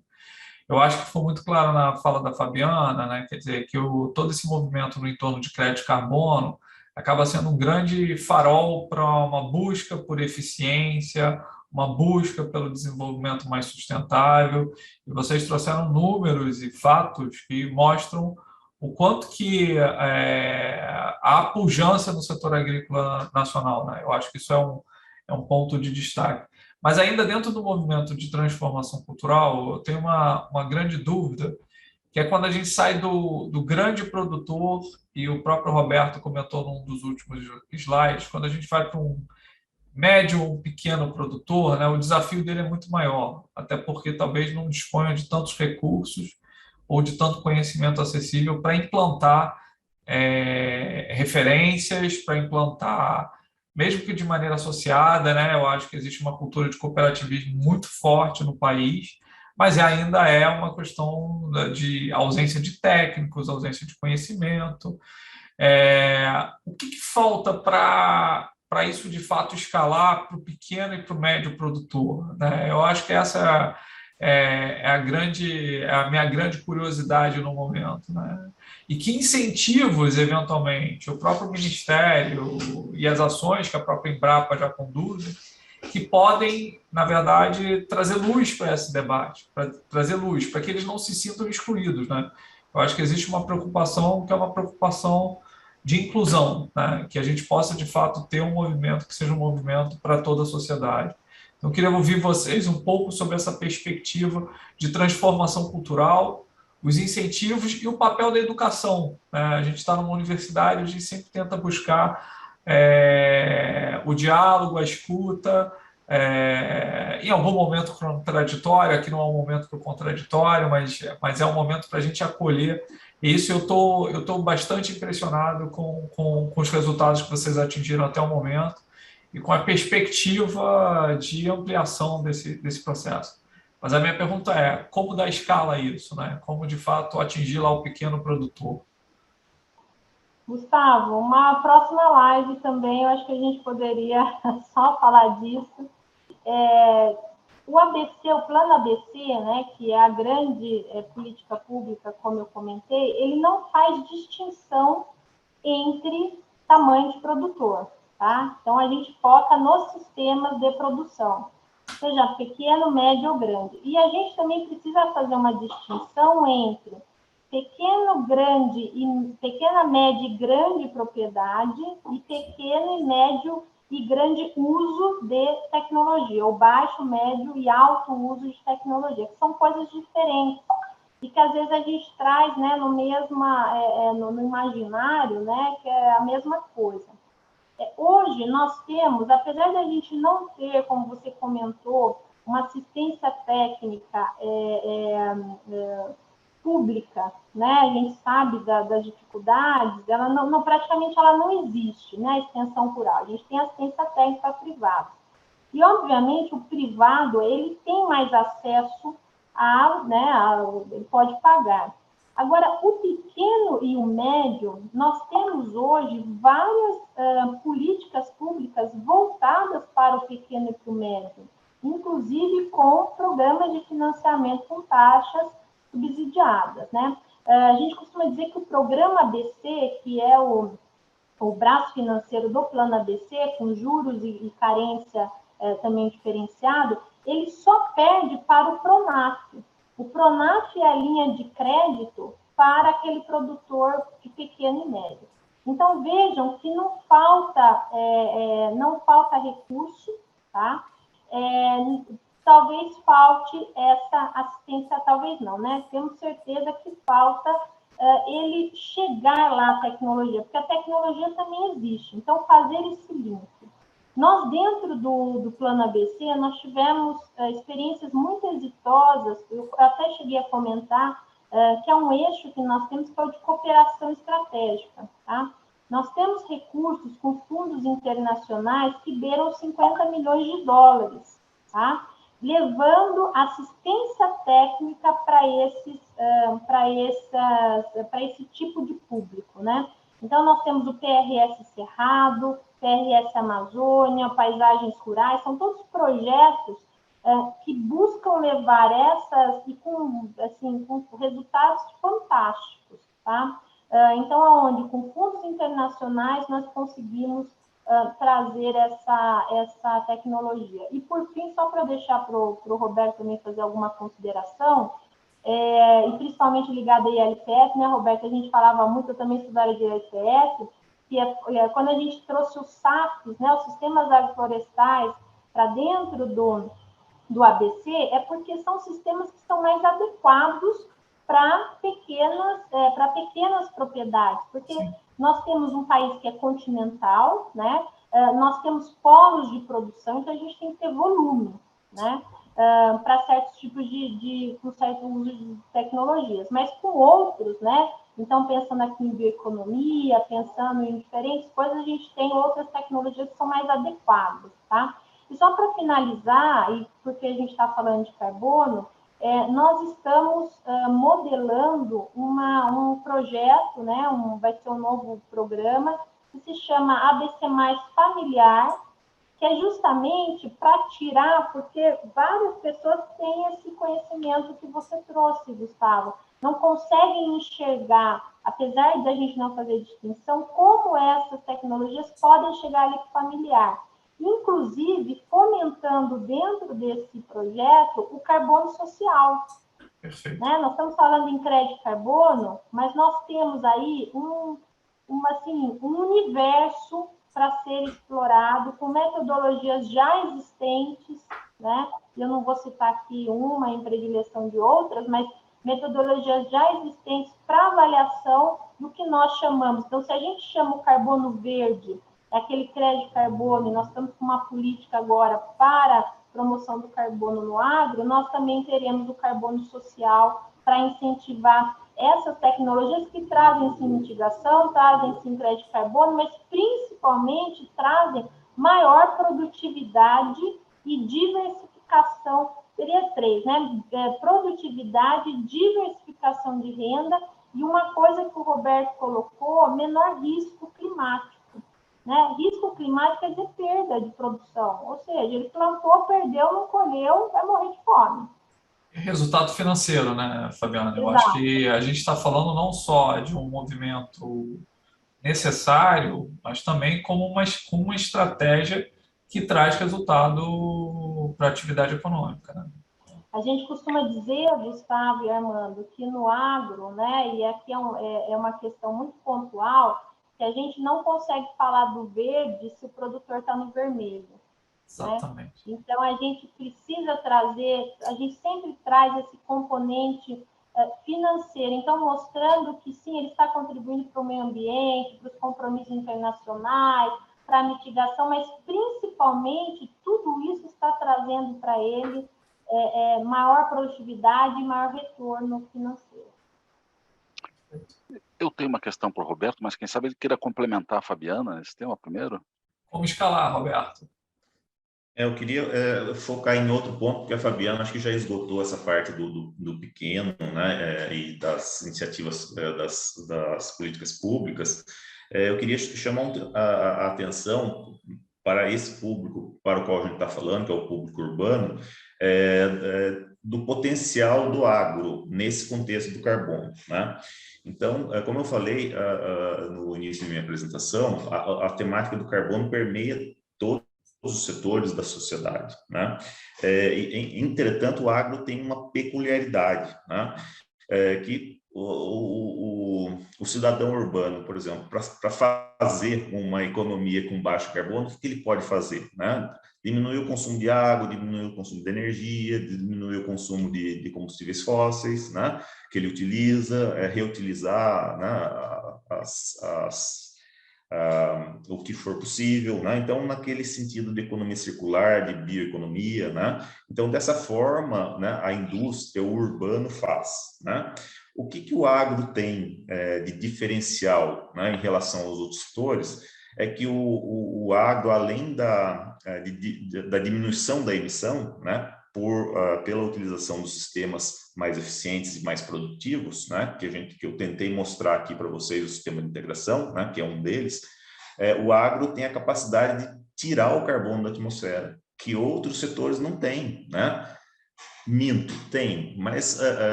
Eu acho que foi muito claro na fala da Fabiana, né? Quer dizer, que todo esse movimento no entorno de crédito de carbono acaba sendo um grande farol para uma busca por eficiência, uma busca pelo desenvolvimento mais sustentável. E vocês trouxeram números e fatos que mostram o quanto que há pujança no setor agrícola nacional, né? Eu acho que isso é um ponto de destaque. Mas ainda dentro do movimento de transformação cultural, eu tenho uma grande dúvida, que é quando a gente sai do grande produtor, e o próprio Roberto comentou num dos últimos slides, quando a gente vai para um médio ou pequeno produtor, né, o desafio dele é muito maior, até porque talvez não disponha de tantos recursos ou de tanto conhecimento acessível para implantar referências para implantar, mesmo que de maneira associada, né? Eu acho que existe uma cultura de cooperativismo muito forte no país, mas ainda é uma questão de ausência de técnicos, ausência de conhecimento. O que falta para isso, de fato, escalar para o pequeno e para o médio produtor, né? Eu acho que essa é a minha grande curiosidade no momento, né? E que incentivos, eventualmente, o próprio Ministério e as ações que a própria Embrapa já conduzem, que podem, na verdade, trazer luz para esse debate, para trazer luz, para que eles não se sintam excluídos, né? Eu acho que existe uma preocupação que é uma preocupação de inclusão, né? Que a gente possa, de fato, ter um movimento que seja um movimento para toda a sociedade. Então, eu queria ouvir vocês um pouco sobre essa perspectiva de transformação cultural, os incentivos e o papel da educação, né? A gente está numa universidade, a gente sempre tenta buscar o diálogo, a escuta, em algum momento contraditório, aqui não é um momento contraditório, mas é um momento para a gente acolher. E isso eu tô bastante impressionado com os resultados que vocês atingiram até o momento e com a perspectiva de ampliação desse processo. Mas a minha pergunta é, como dar escala a isso, né? Como, de fato, atingir lá o pequeno produtor? Gustavo, uma próxima live também, eu acho que a gente poderia só falar disso. O ABC, o Plano ABC, né, que é a grande política pública, como eu comentei, ele não faz distinção entre tamanho de produtor, tá? Então, a gente foca nos sistemas de produção, seja pequeno, médio ou grande. E a gente também precisa fazer uma distinção entre pequena, média e grande propriedade e pequeno e médio e grande uso de tecnologia, ou baixo, médio e alto uso de tecnologia, que são coisas diferentes e que às vezes a gente traz, né, no imaginário, né, que é a mesma coisa. Hoje nós temos, apesar de a gente não ter, como você comentou, uma assistência técnica pública, né? A gente sabe das dificuldades, ela praticamente ela não existe, né? A extensão rural. A gente tem assistência técnica privada. E, obviamente, o privado, ele tem mais acesso ele pode pagar. Agora, o pequeno e o médio, nós temos hoje várias políticas públicas voltadas para o pequeno e para o médio, inclusive com programas de financiamento com taxas subsidiadas, né? A gente costuma dizer que o programa ABC, que é o braço financeiro do Plano ABC, com juros e carência também diferenciado, ele só perde para o Pronaf. O Pronaf é a linha de crédito para aquele produtor de pequeno e médio. Então, vejam que não falta recurso, tá? Talvez falte essa assistência, talvez não, né? Temos certeza que falta ele chegar lá à tecnologia, porque a tecnologia também existe. Então, fazer esse link. Nós, dentro do Plano ABC, nós tivemos experiências muito exitosas, eu até cheguei a comentar, que é um eixo que nós temos, que é o de cooperação estratégica, tá? Nós temos recursos com fundos internacionais que beiram 50 milhões de dólares, tá? Levando assistência técnica para esse tipo de público, né? Então, nós temos o PRS Cerrado, PRS Amazônia, Paisagens Rurais, são todos projetos que buscam levar essas, e com resultados fantásticos, tá? Então, onde com fundos internacionais nós conseguimos trazer essa tecnologia. E, por fim, só para deixar para o Roberto também fazer alguma consideração, e principalmente ligado à ILPF, né, Roberto? A gente falava muito, eu também estudava de ILPF, que quando a gente trouxe os SAFs, né, os sistemas agroflorestais, para dentro do ABC, é porque são sistemas que são mais adequados para pequenas propriedades, porque Sim. Nós temos um país que é continental, né? Nós temos polos de produção, então a gente tem que ter volume, né? Para certos tipos com certo uso de tecnologias, mas com outros, né? Então, pensando aqui em bioeconomia, pensando em diferentes coisas, a gente tem outras tecnologias que são mais adequadas, tá? E só para finalizar, e porque a gente está falando de carbono, nós estamos modelando um projeto, né? Vai ser um novo programa que se chama ABC Mais Familiar, que é justamente para tirar, porque várias pessoas têm esse conhecimento que você trouxe, Gustavo, não conseguem enxergar, apesar de a gente não fazer distinção, como essas tecnologias podem chegar ali para o familiar. Inclusive, fomentando dentro desse projeto o carbono social. Perfeito. Né? Nós estamos falando em crédito carbono, mas nós temos aí um universo para ser explorado com metodologias já existentes, né? Eu não vou citar aqui uma em predileção de outras, mas metodologias já existentes para avaliação do que nós chamamos. Então, se a gente chama o carbono verde, aquele crédito carbono, e nós estamos com uma política agora para promoção do carbono no agro, nós também teremos o carbono social para incentivar essas tecnologias que trazem sim mitigação, trazem sim crédito carbono, mas principalmente trazem maior produtividade e diversificação. Seria três, né? Produtividade, diversificação de renda e uma coisa que o Roberto colocou, menor risco climático. Né? Risco climático quer dizer perda de produção, ou seja, ele plantou, perdeu, não colheu, vai morrer de fome. Resultado financeiro, né, Fabiana? Eu acho Exato. que a gente está falando não só de um movimento necessário, mas também como uma estratégia que traz resultado para a atividade econômica. Né? A gente costuma dizer, Gustavo e Armando, que no agro, né, e aqui é uma questão muito pontual, que a gente não consegue falar do verde se o produtor está no vermelho. Exatamente. Né? Então, a gente precisa trazer, a gente sempre traz esse componente financeiro, então mostrando que sim, ele está contribuindo para o meio ambiente, para os compromissos internacionais, para a mitigação, mas principalmente tudo isso está trazendo para ele maior produtividade e maior retorno financeiro. Eu tenho uma questão para o Roberto, mas quem sabe ele queira complementar a Fabiana nesse tema primeiro? Como escalar, Roberto? Eu queria focar em outro ponto, porque a Fabiana acho que já esgotou essa parte do pequeno, né, e das iniciativas das políticas públicas. Eu queria chamar a atenção para esse público para o qual a gente está falando, que é o público urbano, do potencial do agro nesse contexto do carbono, né? Então, como eu falei no início da minha apresentação, a temática do carbono permeia todos os setores da sociedade, né? Entretanto, o agro tem uma peculiaridade, né? Que o cidadão urbano, por exemplo, para fazer uma economia com baixo carbono, o que ele pode fazer, né? Diminuir o consumo de água, diminuir o consumo de energia, diminuir o consumo de combustíveis fósseis, né? Que ele utiliza, reutilizar, né? O que for possível, né? Então, naquele sentido de economia circular, de bioeconomia, né? Então, dessa forma, né, a indústria, o urbano faz, né? O que o agro tem de diferencial, né, em relação aos outros setores é que o agro, além da diminuição da emissão, né, pela utilização dos sistemas mais eficientes e mais produtivos, né, que eu tentei mostrar aqui para vocês o sistema de integração, né, que é um deles, o agro tem a capacidade de tirar o carbono da atmosfera, que outros setores não têm, né? Minto, tem, mas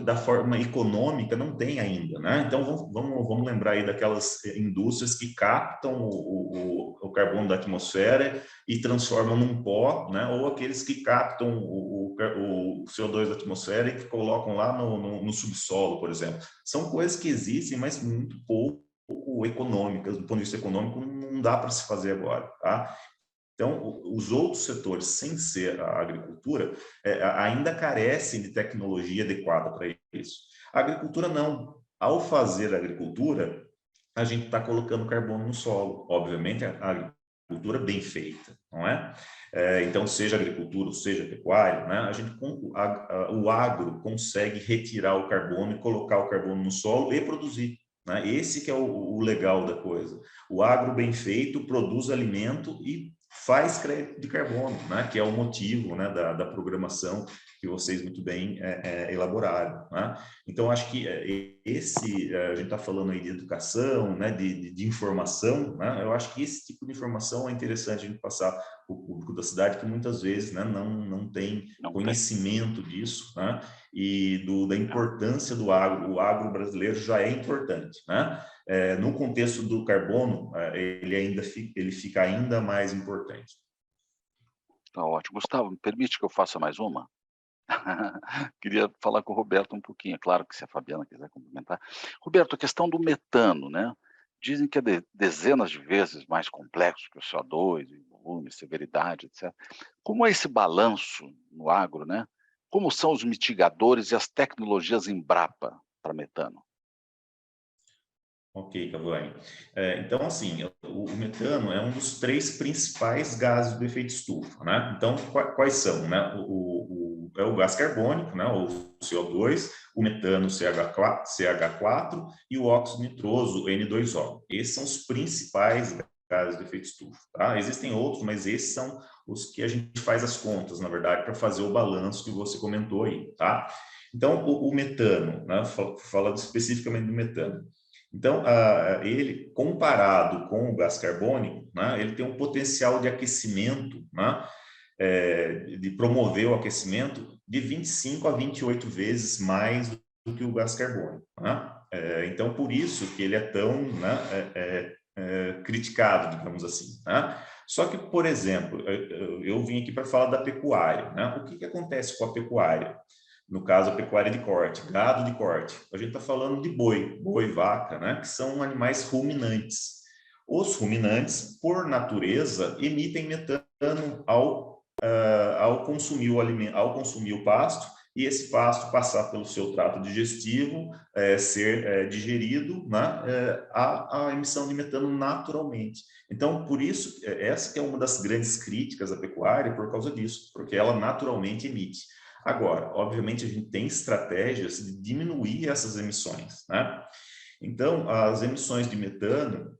da forma econômica não tem ainda, né? Então vamos lembrar aí daquelas indústrias que captam o carbono da atmosfera e transformam num pó, né? Ou aqueles que captam o CO2 da atmosfera e que colocam lá no subsolo, por exemplo. São coisas que existem, mas muito pouco econômicas, do ponto de vista econômico, não dá para se fazer agora, tá? Então, os outros setores, sem ser a agricultura, ainda carecem de tecnologia adequada para isso. A agricultura não. Ao fazer a agricultura, a gente está colocando carbono no solo. Obviamente, a agricultura bem feita, não é? Então, seja agricultura ou seja pecuária, né? O agro consegue retirar o carbono e colocar o carbono no solo e produzir. né? Esse que é o legal da coisa. O agro bem feito produz alimento e faz crédito de carbono, né? Que é o motivo, né, da programação que vocês muito bem elaboraram, né? Então, acho que a gente está falando aí de educação, né, de informação, né? Eu acho que esse tipo de informação é interessante a gente passar para o público da cidade, que muitas vezes, né, não tem conhecimento disso, né? E da importância do agro. O agro brasileiro já é importante, né? No contexto do carbono, ele fica ainda mais importante. Tá ótimo. Gustavo, me permite que eu faça mais uma? Queria falar com o Roberto um pouquinho, é claro que se a Fabiana quiser complementar. Roberto, a questão do metano, né? Dizem que é dezenas de vezes mais complexo que o CO2, em volume, severidade, etc. Como é esse balanço no agro, né? Como são os mitigadores e as tecnologias Embrapa para metano? Ok, Cavani. Então, assim, o metano é um dos 3 principais gases do efeito estufa, né? Então, quais são, né? É o gás carbônico, né? O CO2, o metano, CH4 e o óxido nitroso, N2O. Esses são os principais gases do efeito estufa, tá? Existem outros, mas esses são os que a gente faz as contas, na verdade, para fazer o balanço que você comentou aí, tá? Então, o metano, né? Falando especificamente do metano. Então, ele, comparado com o gás carbônico, né, ele tem um potencial de aquecimento, né, de promover o aquecimento de 25 a 28 vezes mais do que o gás carbônico. Né? Então, por isso que ele é tão, né, criticado, digamos assim. Né? Só que, por exemplo, eu vim aqui para falar da pecuária. Né? O que acontece com a pecuária? No caso, a pecuária de corte, gado de corte. A gente está falando de boi, vaca, né? Que são animais ruminantes. Os ruminantes, por natureza, emitem metano ao consumir o alimento, ao consumir o pasto, e esse pasto passar pelo seu trato digestivo, ser digerido, né? A emissão de metano naturalmente. Então, por isso, essa que é uma das grandes críticas à pecuária por causa disso, porque ela naturalmente emite. Agora, obviamente, a gente tem estratégias de diminuir essas emissões, né? Então, as emissões de metano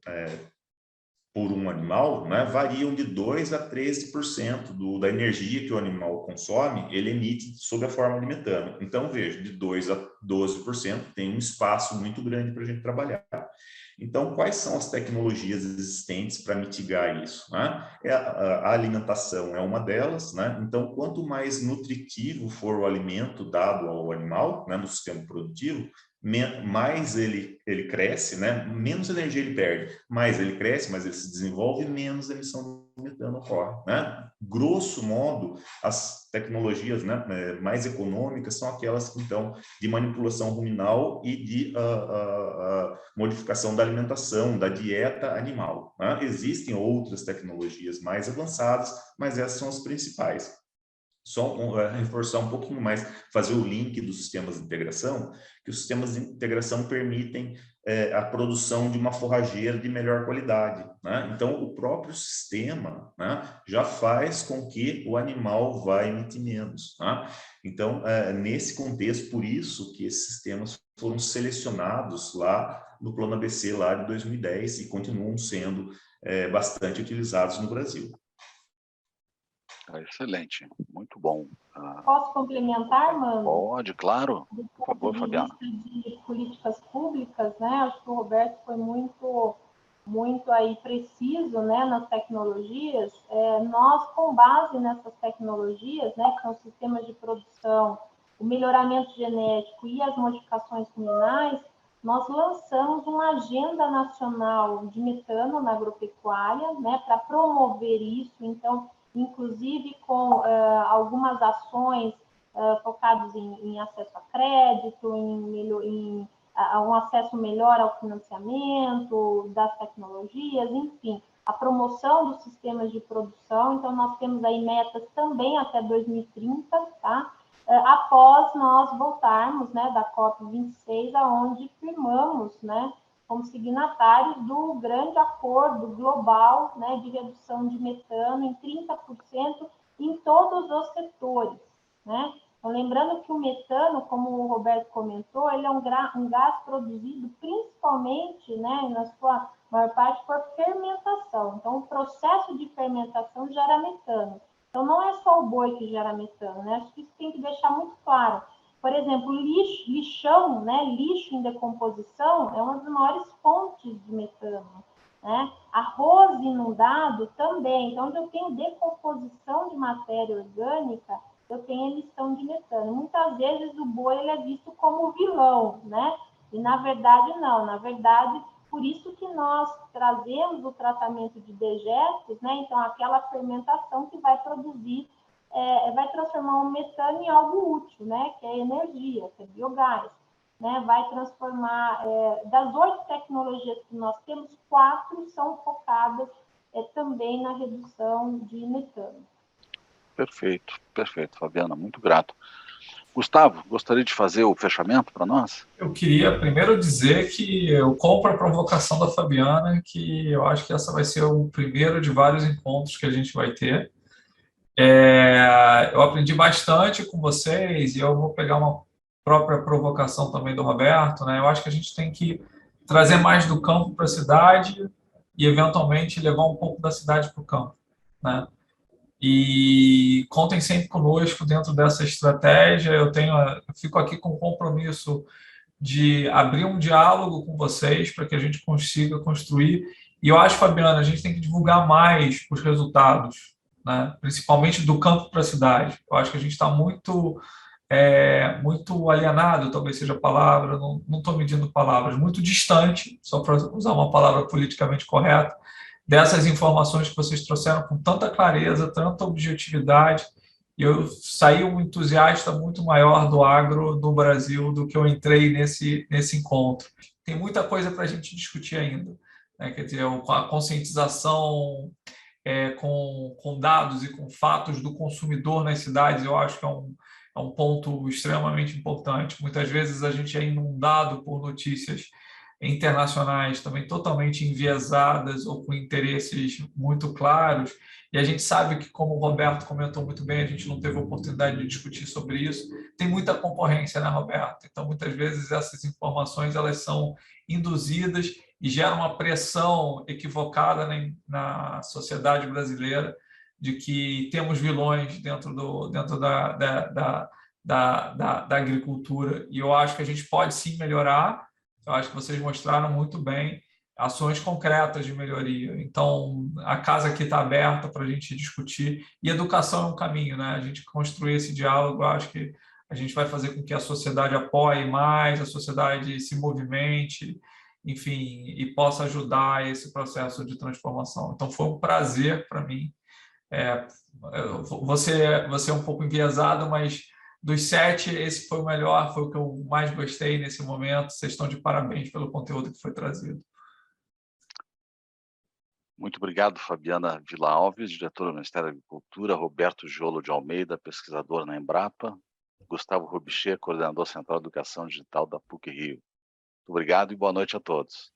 por um animal, né, variam de 2 a 13% da energia que o animal consome, ele emite sob a forma de metano. Então, veja, de 2 a 12% tem um espaço muito grande para a gente trabalhar. Então, quais são as tecnologias existentes para mitigar isso? Né? A alimentação é uma delas, né? Então, quanto mais nutritivo for o alimento dado ao animal, né, no sistema produtivo, mais ele cresce, né? Menos energia ele perde, mais ele cresce, mais ele se desenvolve, menos emissão de metano ocorre, né? Grosso modo, as tecnologias, né, mais econômicas são aquelas, então, de manipulação ruminal e de modificação da alimentação, da dieta animal. Né? Existem outras tecnologias mais avançadas, mas essas são as principais. Só reforçar um pouquinho mais, fazer o link dos sistemas de integração, que os sistemas de integração permitem a produção de uma forrageira de melhor qualidade. Né? Então, o próprio sistema, né, já faz com que o animal vá emitir menos. Né? Então, nesse contexto, por isso que esses sistemas foram selecionados lá no Plano ABC, lá de 2010, e continuam sendo bastante utilizados no Brasil. Excelente, muito bom. Posso complementar, Mano? Pode, claro. Por favor, Fabiana. Do ponto de vista de políticas públicas, né? Acho que o Roberto foi muito aí preciso, né, nas tecnologias. Nós, com base nessas tecnologias, né, que são sistemas de produção, o melhoramento genético e as modificações ruminais, nós lançamos uma agenda nacional de metano na agropecuária, né, para promover isso. Então, inclusive com algumas ações focadas em acesso a crédito, em um acesso melhor ao financiamento, das tecnologias, enfim, a promoção dos sistemas de produção. Então, nós temos aí metas também até 2030, tá? Após nós voltarmos, né, da COP26, aonde firmamos, né, como signatários do grande acordo global, né, de redução de metano em 30% em todos os setores, né? Então, lembrando que o metano, como o Roberto comentou, ele é um gás produzido principalmente, né, na sua maior parte, por fermentação. Então, o processo de fermentação gera metano. Então, não é só o boi que gera metano, né? Acho que isso tem que deixar muito claro. Por exemplo, lixão, né, lixo em decomposição, é uma das maiores fontes de metano. Né? Arroz inundado também. Então, onde eu tenho decomposição de matéria orgânica, eu tenho emissão de metano. Muitas vezes o boi ele é visto como vilão, né? E na verdade não. Na verdade, por isso que nós trazemos o tratamento de dejetos, né? Então, aquela fermentação que vai produzir, vai transformar o metano em algo útil, né? Que é energia, que é biogás. Né, vai transformar, das 8 tecnologias que nós temos, 4 são focadas também na redução de metano. Perfeito, perfeito, Fabiana, muito grato. Gustavo, gostaria de fazer o fechamento para nós? Eu queria primeiro dizer que eu compro a provocação da Fabiana, que eu acho que essa vai ser o primeiro de vários encontros que a gente vai ter. Eu aprendi bastante com vocês e eu vou pegar uma própria provocação também do Roberto, né? Eu acho que a gente tem que trazer mais do campo para a cidade e, eventualmente, levar um pouco da cidade para o campo, né? E contem sempre conosco dentro dessa estratégia. Eu fico aqui com o compromisso de abrir um diálogo com vocês para que a gente consiga construir. E eu acho, Fabiana, a gente tem que divulgar mais os resultados, né? Principalmente do campo para a cidade. Eu acho que a gente está muito alienado, talvez seja a palavra, não estou medindo palavras, muito distante, só para usar uma palavra politicamente correta, dessas informações que vocês trouxeram com tanta clareza, tanta objetividade. E eu saí um entusiasta muito maior do agro no Brasil do que eu entrei nesse encontro. Tem muita coisa para a gente discutir ainda, né? Quer dizer, a conscientização com dados e com fatos do consumidor nas cidades, eu acho que é um ponto extremamente importante. Muitas vezes a gente é inundado por notícias internacionais também totalmente enviesadas ou com interesses muito claros, e a gente sabe que, como o Roberto comentou muito bem, a gente não teve oportunidade de discutir sobre isso, tem muita concorrência, né, Roberto? Então, muitas vezes, essas informações elas são induzidas e geram uma pressão equivocada na sociedade brasileira de que temos vilões dentro da agricultura, e eu acho que a gente pode sim melhorar. Eu acho que vocês mostraram muito bem ações concretas de melhoria. Então, a casa aqui está aberta para a gente discutir, e educação é um caminho, né? A gente construir esse diálogo, eu acho que a gente vai fazer com que a sociedade apoie mais, a sociedade se movimente, enfim, e possa ajudar esse processo de transformação. Então, foi um prazer para mim. Você é um pouco enviesado, mas dos 7, esse foi o melhor, foi o que eu mais gostei nesse momento. Vocês estão de parabéns pelo conteúdo que foi trazido. Muito obrigado, Fabiana Vila Alves, diretora do Ministério da Agricultura, Roberto Giolo de Almeida, pesquisador na Embrapa, Gustavo Robicher, coordenador central de Educação Digital da PUC-Rio. Muito obrigado e boa noite a todos.